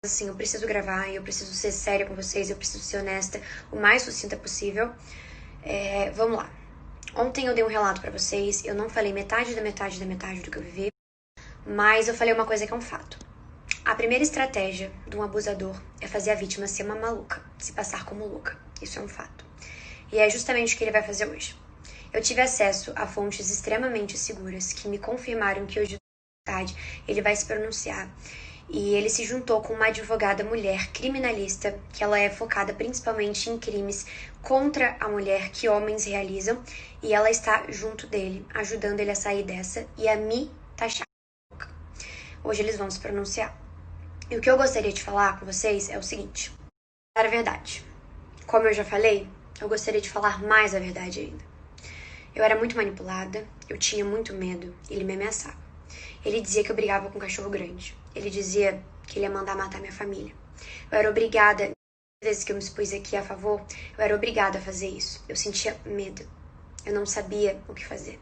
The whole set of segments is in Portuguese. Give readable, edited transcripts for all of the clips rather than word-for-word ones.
Assim, eu preciso gravar, eu preciso ser séria com vocês, eu preciso ser honesta o mais sucinta possível. Vamos lá. Ontem eu dei um relato pra vocês, eu não falei metade do que eu vivi, mas eu falei uma coisa que é um fato. A primeira estratégia de um abusador é fazer a vítima ser uma maluca, se passar como louca. Isso é um fato. E é justamente o que ele vai fazer hoje. Eu tive acesso a fontes extremamente seguras que me confirmaram que hoje, à tarde, ele vai se pronunciar. E ele se juntou com uma advogada mulher criminalista, que ela é focada principalmente em crimes contra a mulher que homens realizam, e ela está junto dele, ajudando ele a sair dessa e a me taxar. Hoje eles vão se pronunciar. E o que eu gostaria de falar com vocês é o seguinte: a verdade. Como eu já falei, eu gostaria de falar mais a verdade ainda. Eu era muito manipulada, eu tinha muito medo, ele me ameaçava. Ele dizia que eu brigava com um cachorro grande. Ele dizia que ele ia mandar matar minha família. Eu era obrigada, às vezes que eu me expus aqui a favor, eu era obrigada a fazer isso. Eu sentia medo. Eu não sabia o que fazer.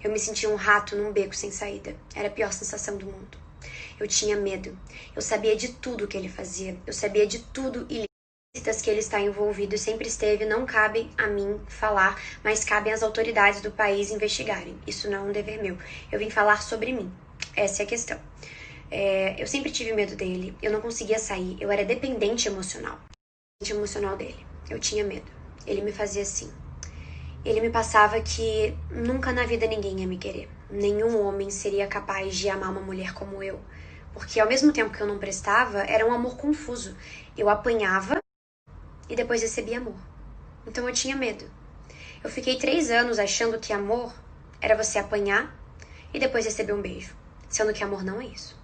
Eu me sentia um rato num beco sem saída. Era a pior sensação do mundo. Eu tinha medo. Eu sabia de tudo que ele fazia. Eu sabia de tudo ilícitas que ele está envolvido e sempre esteve. Não cabe a mim falar, mas cabem às autoridades do país investigarem. Isso não é um dever meu. Eu vim falar sobre mim. Essa é a questão. Eu sempre tive medo dele. Eu não conseguia sair. Eu era dependente emocional. Dele. Eu tinha medo. Ele me fazia assim. Ele me passava que nunca na vida ninguém ia me querer. Nenhum homem seria capaz de amar uma mulher como eu. Porque ao mesmo tempo que eu não prestava, era um amor confuso. Eu apanhava e depois recebia amor. Então eu tinha medo. Eu fiquei 3 anos achando que amor era você apanhar e depois receber um beijo. Sendo que amor não é isso.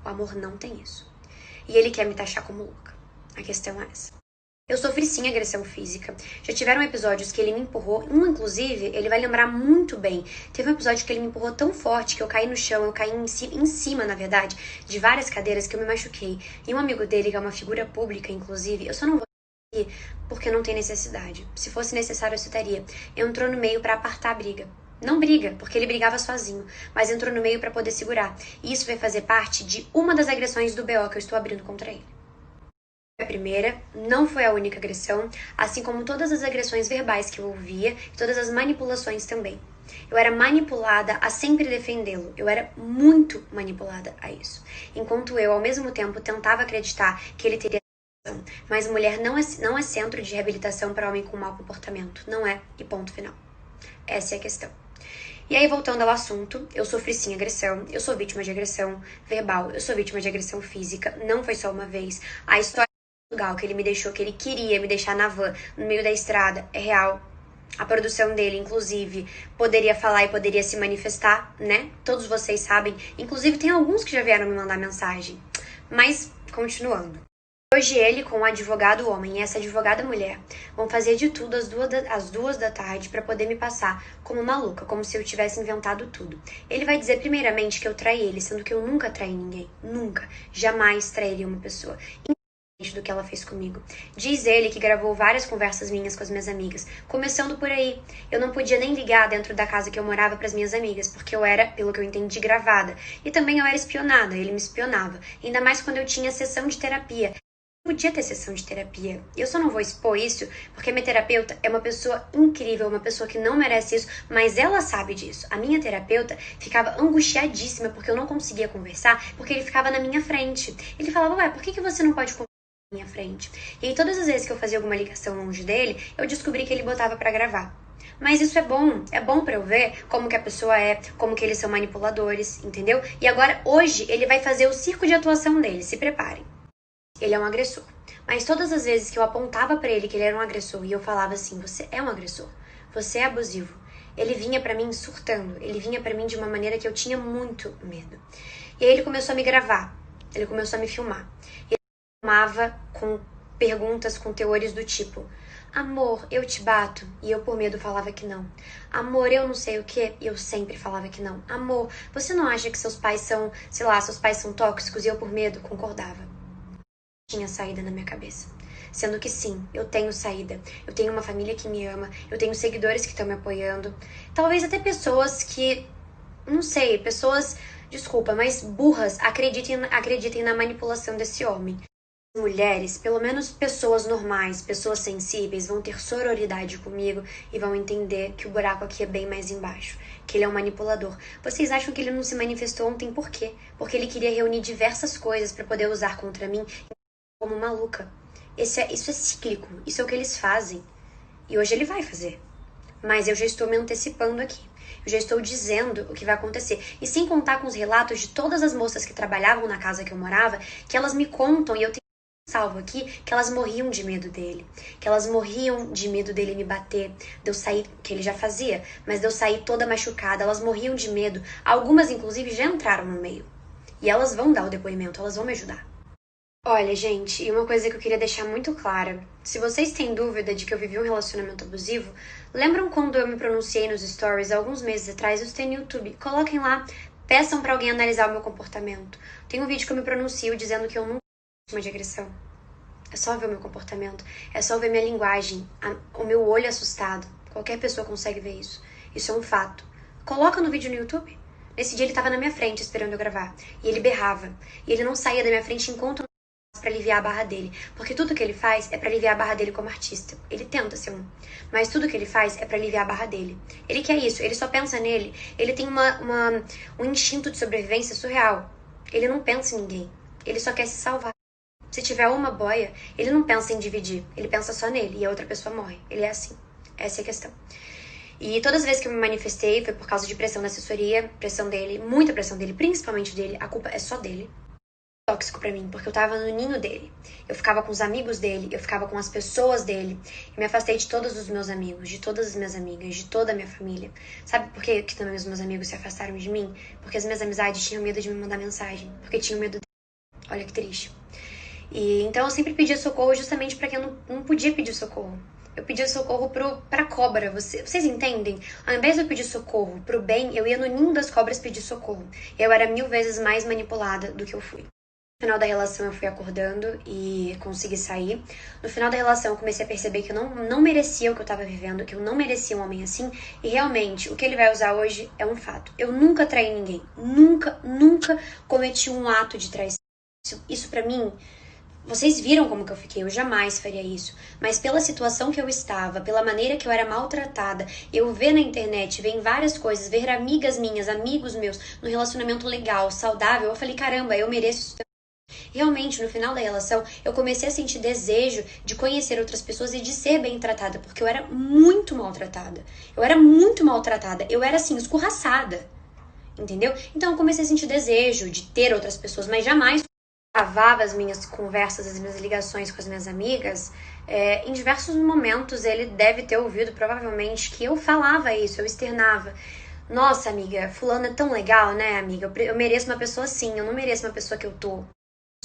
O amor não tem isso. E ele quer me taxar como louca. A questão é essa. Eu sofri sim agressão física. Já tiveram episódios que ele me empurrou. Inclusive, ele vai lembrar muito bem. Teve um episódio que ele me empurrou tão forte que eu caí no chão. Eu caí em cima, na verdade, de várias cadeiras que eu me machuquei. E um amigo dele, que é uma figura pública, inclusive, eu só não vou aqui porque não tem necessidade. Se fosse necessário, eu citaria. Entrou no meio pra apartar a briga. Não briga, porque ele brigava sozinho, mas entrou no meio pra poder segurar. E isso vai fazer parte de uma das agressões do BO que eu estou abrindo contra ele. A primeira, não foi a única agressão, assim como todas as agressões verbais que eu ouvia e todas as manipulações também. Eu era manipulada a sempre defendê-lo, eu era muito manipulada a isso. Enquanto eu, ao mesmo tempo, tentava acreditar que ele teria razão. Mas mulher não é centro de reabilitação para homem com mau comportamento, não é, e ponto final. Essa é a questão. E aí, voltando ao assunto, eu sofri sim agressão, eu sou vítima de agressão verbal, eu sou vítima de agressão física, não foi só uma vez. A história que ele me deixou, que ele queria me deixar na van, no meio da estrada, é real. A produção dele, inclusive, poderia falar e poderia se manifestar, né? Todos vocês sabem. Inclusive, tem alguns que já vieram me mandar mensagem. Mas, continuando. Hoje ele, com o advogado homem e essa advogada mulher, vão fazer de tudo às 2 da tarde para poder me passar como maluca, como se eu tivesse inventado tudo. Ele vai dizer primeiramente que eu traí ele, sendo que eu nunca traí ninguém. Nunca. Jamais trairia uma pessoa. Do que ela fez comigo. Diz ele que gravou várias conversas minhas com as minhas amigas, começando por aí. Eu não podia nem ligar dentro da casa que eu morava para as minhas amigas, porque eu era, pelo que eu entendi, gravada. E também eu era espionada, ele me espionava. Ainda mais quando eu tinha sessão de terapia. Eu podia ter sessão de terapia. Eu só não vou expor isso, porque minha terapeuta é uma pessoa incrível, uma pessoa que não merece isso, mas ela sabe disso. A minha terapeuta ficava angustiadíssima porque eu não conseguia conversar, porque ele ficava na minha frente. Ele falava, ué, por que você não pode conversar na minha frente? E aí, todas as vezes que eu fazia alguma ligação longe dele, eu descobri que ele botava pra gravar. Mas isso é bom pra eu ver como que a pessoa é, como que eles são manipuladores, entendeu? E agora, hoje, ele vai fazer o circo de atuação dele, se preparem. Ele é um agressor. Mas todas as vezes que eu apontava pra ele que ele era um agressor e eu falava assim, você é um agressor, você é abusivo, ele vinha pra mim surtando, ele vinha pra mim de uma maneira que eu tinha muito medo. E aí ele começou a me gravar, ele começou a me filmar. Ele filmava com perguntas, com teores do tipo, amor, eu te bato? E eu por medo falava que não. Amor, eu não sei o que? E eu sempre falava que não. Amor, você não acha que seus pais são, sei lá, seus pais são tóxicos? E eu por medo concordava. Tinha saída na minha cabeça. Sendo que sim, eu tenho saída. Eu tenho uma família que me ama. Eu tenho seguidores que estão me apoiando. Talvez até pessoas que, não sei, pessoas, desculpa, mas burras, acreditem na manipulação desse homem. Mulheres, pelo menos pessoas normais, pessoas sensíveis, vão ter sororidade comigo e vão entender que o buraco aqui é bem mais embaixo, que ele é um manipulador. Vocês acham que ele não se manifestou ontem por quê? Porque ele queria reunir diversas coisas para poder usar contra mim como maluca. Isso é cíclico, isso é o que eles fazem. E hoje ele vai fazer. Mas eu já estou me antecipando aqui. Eu já estou dizendo o que vai acontecer. E sem contar com os relatos de todas as moças que trabalhavam na casa que eu morava, que elas me contam, e eu tenho salvo aqui, que elas morriam de medo dele. Que elas morriam de medo dele me bater, de eu sair, que ele já fazia, mas de eu sair toda machucada. Elas morriam de medo. Algumas, inclusive, já entraram no meio. E elas vão dar o depoimento, elas vão me ajudar. Olha, gente, e uma coisa que eu queria deixar muito clara. Se vocês têm dúvida de que eu vivi um relacionamento abusivo, lembram quando eu me pronunciei nos stories alguns meses atrás? Isso tem no YouTube. Coloquem lá, peçam pra alguém analisar o meu comportamento. Tem um vídeo que eu me pronuncio dizendo que eu nunca fui vítima de agressão. É só ver o meu comportamento, é só ver minha linguagem, o meu olho assustado. Qualquer pessoa consegue ver isso. Isso é um fato. Coloca no vídeo no YouTube. Nesse dia ele tava na minha frente esperando eu gravar. E ele berrava. E ele não saía da minha frente enquanto eu não pra aliviar a barra dele. Porque tudo que ele faz é pra aliviar a barra dele como artista. Ele tenta ser um. Mas tudo que ele faz é pra aliviar a barra dele. Ele quer isso, ele só pensa nele. Ele tem um instinto de sobrevivência surreal. Ele não pensa em ninguém. Ele só quer se salvar. Se tiver uma boia, ele não pensa em dividir. Ele pensa só nele e a outra pessoa morre. Ele é assim. Essa é a questão. E todas as vezes que eu me manifestei foi por causa de pressão da assessoria, pressão dele, muita pressão dele, principalmente dele. A culpa é só dele. Tóxico pra mim, porque eu tava no ninho dele. Eu ficava com os amigos dele, eu ficava com as pessoas dele. Eu me afastei de todos os meus amigos, de todas as minhas amigas, de toda a minha família. Sabe por que também os meus amigos se afastaram de mim? Porque as minhas amizades tinham medo de me mandar mensagem. Porque tinham medo dele. Olha que triste. E então eu sempre pedia socorro justamente pra quem eu não podia pedir socorro. Eu pedia socorro pra cobra, vocês entendem? Ao invés de eu pedir socorro pro bem, eu ia no ninho das cobras pedir socorro. Eu era 1000 vezes mais manipulada do que eu fui. No final da relação eu fui acordando e consegui sair. No final da relação eu comecei a perceber que eu não merecia o que eu tava vivendo, que eu não merecia um homem assim. E realmente, o que ele vai usar hoje é um fato. Eu nunca traí ninguém. Nunca cometi um ato de traição. Isso pra mim... Vocês viram como que eu fiquei, eu jamais faria isso. Mas pela situação que eu estava, pela maneira que eu era maltratada, eu ver na internet, ver em várias coisas, ver amigas minhas, amigos meus, num relacionamento legal, saudável, eu falei, caramba, eu mereço isso. Realmente, no final da relação, eu comecei a sentir desejo de conhecer outras pessoas e de ser bem tratada, porque eu era muito maltratada. Eu era assim, escorraçada. Entendeu? Então eu comecei a sentir desejo de ter outras pessoas, mas jamais gravava as minhas conversas, as minhas ligações com as minhas amigas. Em diversos momentos ele deve ter ouvido, provavelmente, que eu falava isso, eu externava. Nossa, amiga, fulano é tão legal, né, amiga? Eu mereço uma pessoa assim, eu não mereço uma pessoa que eu tô.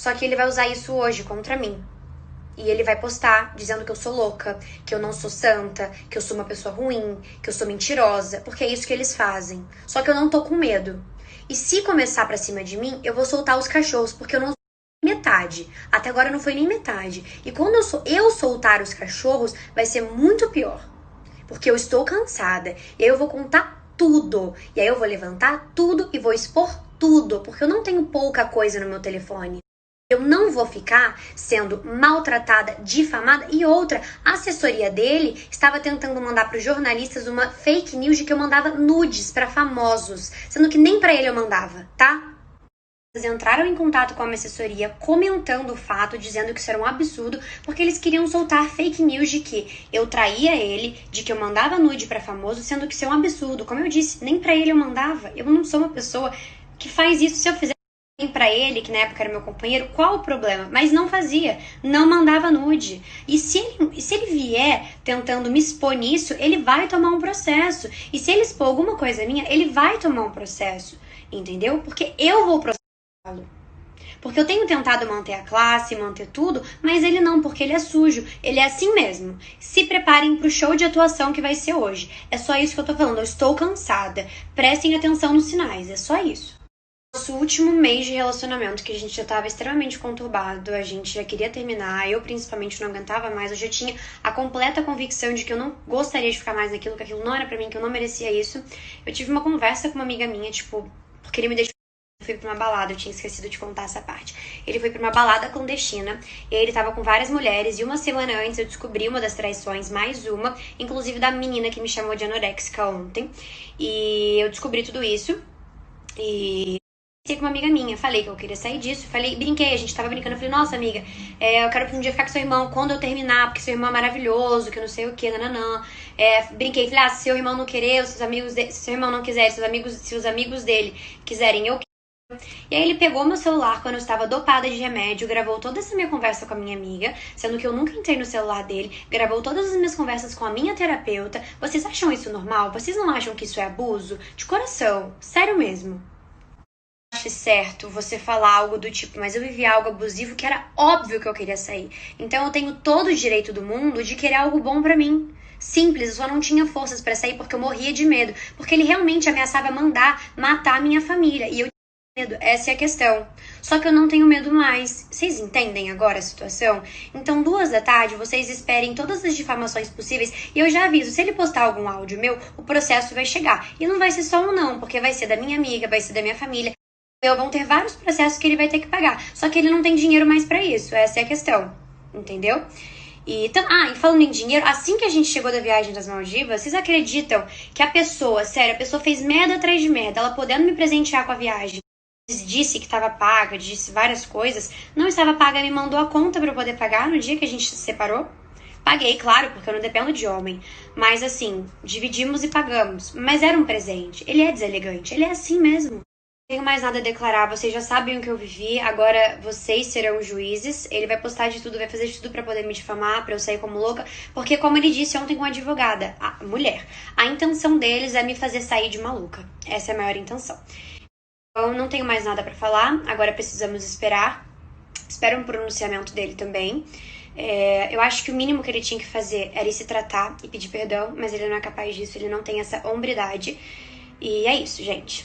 Só que ele vai usar isso hoje contra mim. E ele vai postar dizendo que eu sou louca, que eu não sou santa, que eu sou uma pessoa ruim, que eu sou mentirosa, porque é isso que eles fazem. Só que eu não tô com medo. E se começar pra cima de mim, eu vou soltar os cachorros, porque eu não metade. Até agora não foi nem metade. E quando eu soltar os cachorros, vai ser muito pior. Porque eu estou cansada. E aí eu vou contar tudo. E aí eu vou levantar tudo e vou expor tudo. Porque eu não tenho pouca coisa no meu telefone. Eu não vou ficar sendo maltratada, difamada. E outra, a assessoria dele estava tentando mandar para os jornalistas uma fake news de que eu mandava nudes para famosos. Sendo que nem para ele eu mandava, tá? Eles entraram em contato com a minha assessoria comentando o fato, dizendo que isso era um absurdo, porque eles queriam soltar fake news de que eu traía ele, de que eu mandava nude pra famoso, sendo que isso é um absurdo. Como eu disse, nem pra ele eu mandava. Eu não sou uma pessoa que faz isso. Se eu fizer pra ele, que na época era meu companheiro, qual o problema? Mas não fazia, não mandava nude. E se ele vier tentando me expor nisso, ele vai tomar um processo. E se ele expor alguma coisa minha, ele vai tomar um processo. Entendeu? Porque eu vou processar. Porque eu tenho tentado manter a classe, manter tudo, mas ele não, porque ele é sujo. Ele é assim mesmo. Se preparem pro show de atuação que vai ser hoje. É só isso que eu tô falando. Eu estou cansada. Prestem atenção nos sinais. É só isso. Nosso último mês de relacionamento, que a gente já tava extremamente conturbado, a gente já queria terminar, eu principalmente não aguentava mais, eu já tinha a completa convicção de que eu não gostaria de ficar mais naquilo, que aquilo não era pra mim, que eu não merecia isso. Eu tive uma conversa com uma amiga minha, tipo, porque ele me deixou Foi pra uma balada, eu tinha esquecido de contar essa parte. Ele foi pra uma balada clandestina, e aí ele tava com várias mulheres, e uma semana antes eu descobri uma das traições, mais uma, inclusive da menina que me chamou de anoréxica ontem. E eu descobri tudo isso, e conversei com uma amiga minha, falei que eu queria sair disso, brinquei, a gente tava brincando, eu falei, nossa amiga, eu quero um dia ficar com seu irmão quando eu terminar, porque seu irmão é maravilhoso, que eu não sei o que, nananã. Brinquei, falei, se seu irmão não querer, se seu irmão não quiser, se os amigos dele quiserem, eu. E aí ele pegou meu celular quando eu estava dopada de remédio, gravou toda essa minha conversa com a minha amiga, sendo que eu nunca entrei no celular dele, gravou todas as minhas conversas com a minha terapeuta. Vocês acham isso normal? Vocês não acham que isso é abuso? De coração, sério mesmo. Acho certo você falar algo do tipo, mas eu vivi algo abusivo que era óbvio que eu queria sair. Então eu tenho todo o direito do mundo de querer algo bom pra mim. Simples, eu só não tinha forças pra sair porque eu morria de medo. Porque ele realmente ameaçava matar a minha família. E eu medo, essa é a questão. Só que eu não tenho medo mais. Vocês entendem agora a situação? Então, 2 da tarde, vocês esperem todas as difamações possíveis. E eu já aviso, se ele postar algum áudio meu, o processo vai chegar. E não vai ser só um não, porque vai ser da minha amiga, vai ser da minha família. Vão ter vários processos que ele vai ter que pagar. Só que ele não tem dinheiro mais pra isso. Essa é a questão. Entendeu? E falando em dinheiro, assim que a gente chegou da viagem das Maldivas, vocês acreditam que a pessoa, sério, a pessoa fez merda atrás de merda, ela podendo me presentear com a viagem, disse que estava paga, disse várias coisas, não estava paga, me mandou a conta para eu poder pagar no dia que a gente se separou. Paguei, claro, porque eu não dependo de homem. Mas assim, dividimos e pagamos. Mas era um presente. Ele é deselegante, ele é assim mesmo. Não tenho mais nada a declarar, vocês já sabem o que eu vivi, agora vocês serão juízes. Ele vai postar de tudo, vai fazer de tudo pra poder me difamar, pra eu sair como louca, porque como ele disse ontem com a advogada, a mulher, a intenção deles é me fazer sair de maluca. Essa é a maior intenção. Eu não tenho mais nada pra falar, agora precisamos esperar. Espero um pronunciamento dele também. Eu acho que o mínimo que ele tinha que fazer era ir se tratar e pedir perdão, mas ele não é capaz disso, ele não tem essa hombridade. E é isso, gente.